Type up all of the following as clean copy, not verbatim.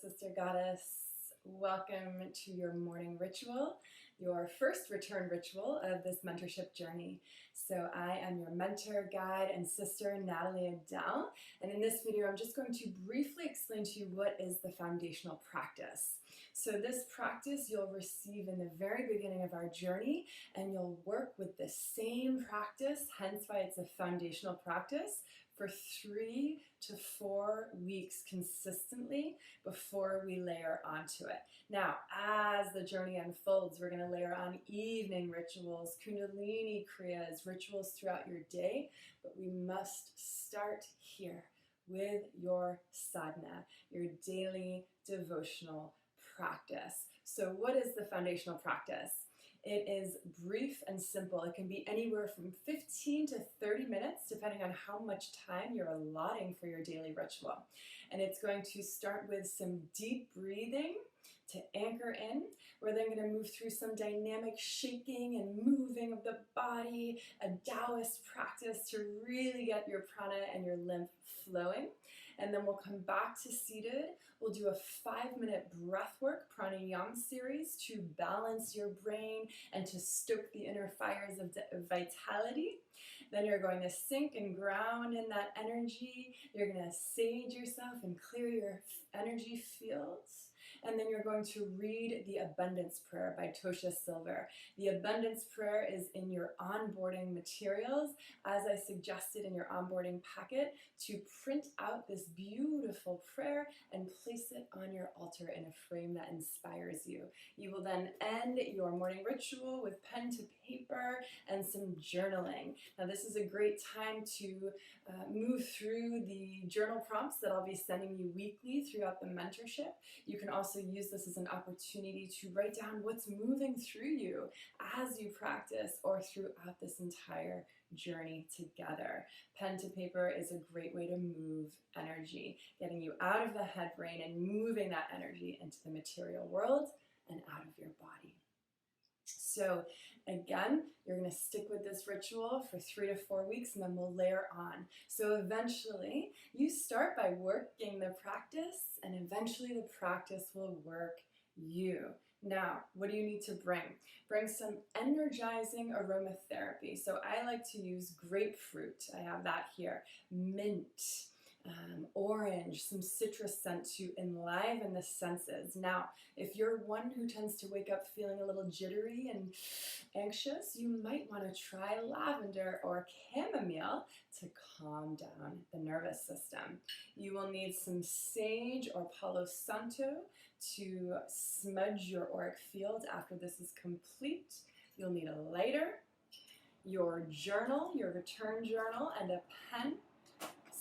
Sister Goddess. Welcome to your morning ritual, your first return ritual of this mentorship journey. So I am your mentor, guide, and sister, Natalie Adele. And in this video, I'm just going to briefly explain to you what is the foundational practice. So this practice you'll receive in the very beginning of our journey, and you'll work with the same practice, hence why it's a foundational practice, for 3 to 4 weeks consistently before we layer onto it. Now, as the journey unfolds, we're going to layer on evening rituals, kundalini kriyas, rituals throughout your day, but we must start here with your sadhana, your daily devotional practice. So what is the foundational practice? It is brief and simple. It can be anywhere from 15 to 30 minutes, depending on how much time you're allotting for your daily ritual. And it's going to start with some deep breathing to anchor in. We're then going to move through some dynamic shaking and moving of the body, a Taoist practice to really get your prana and your lymph flowing. And then we'll come back to seated. We'll do a 5-minute breathwork pranayama series to balance your brain and to stoke the inner fires of vitality. Then you're going to sink and ground in that energy. You're going to sage yourself and clear your energy fields. And then you're going to read the Abundance Prayer by Tosha Silver. The Abundance Prayer is in your onboarding materials, as I suggested in your onboarding packet, to print out this beautiful prayer and place it on your altar in a frame that inspires you. You will then end your morning ritual with pen to paper and some journaling. Now, this is a great time to move through the journal prompts that I'll be sending you weekly throughout the mentorship. You can also use this as an opportunity to write down what's moving through you as you practice or throughout this entire journey together. Pen to paper is a great way to move energy, getting you out of the head brain and moving that energy into the material world and out of your body. So again, you're going to stick with this ritual for 3 to 4 weeks, and then we'll layer on. So eventually, you start by working the practice, and eventually the practice will work you. Now, what do you need to bring? Bring some energizing aromatherapy. So I like to use grapefruit. I have that here. Mint. Orange, some citrus scent to enliven the senses. Now, if you're one who tends to wake up feeling a little jittery and anxious, you might want to try lavender or chamomile to calm down the nervous system. You will need some sage or palo santo to smudge your auric field after this is complete. You'll need a lighter, your journal, your return journal, and a pen,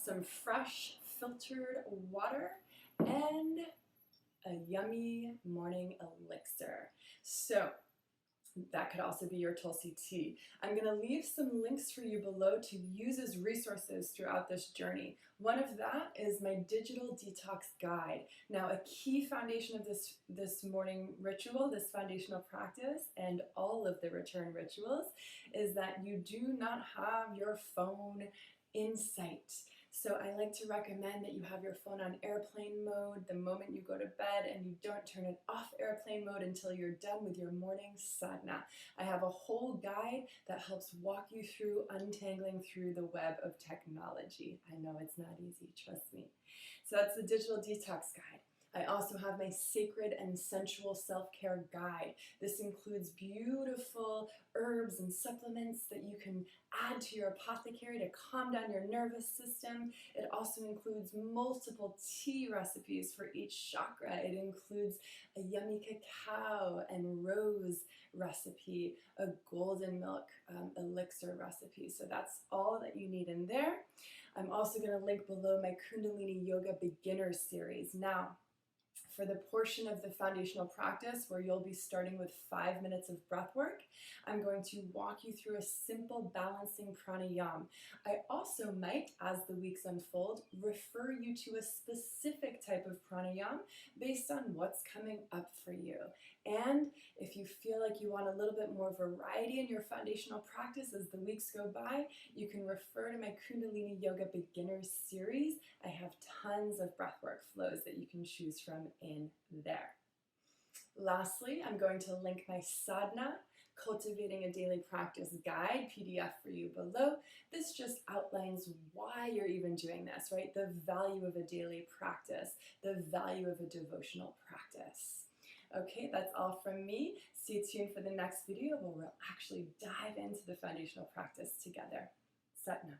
some fresh filtered water, and a yummy morning elixir. So that could also be your Tulsi tea. I'm going to leave some links for you below to use as resources throughout this journey. One of that is my digital detox guide. Now, a key foundation of this morning ritual, this foundational practice, and all of the return rituals is that you do not have your phone in sight. So I like to recommend that you have your phone on airplane mode the moment you go to bed, and you don't turn it off airplane mode until you're done with your morning sadhana. I have a whole guide that helps walk you through untangling through the web of technology. I know it's not easy, trust me. So that's the digital detox guide. I also have my sacred and sensual self-care guide. This includes beautiful herbs and supplements that you can add to your apothecary to calm down your nervous system. It also includes multiple tea recipes for each chakra. It includes a yummy cacao and rose recipe, a golden milk elixir recipe. So that's all that you need in there. I'm also going to link below my Kundalini Yoga Beginner Series. Now, for the portion of the foundational practice where you'll be starting with 5 minutes of breath work, I'm going to walk you through a simple balancing pranayama. I also might, as the weeks unfold, refer you to a specific type of pranayama based on what's coming up for you. And if you feel like you want a little bit more variety in your foundational practice as the weeks go by, you can refer to my Kundalini Yoga Beginner Series. I have tons of breathwork flows that you can choose from in there. Lastly, I'm going to link my sadhana, Cultivating a Daily Practice Guide PDF for you below. This just outlines why you're even doing this, right? The value of a daily practice, the value of a devotional practice. Okay, that's all from me. Stay tuned for the next video where we'll actually dive into the foundational practice together. Satnam.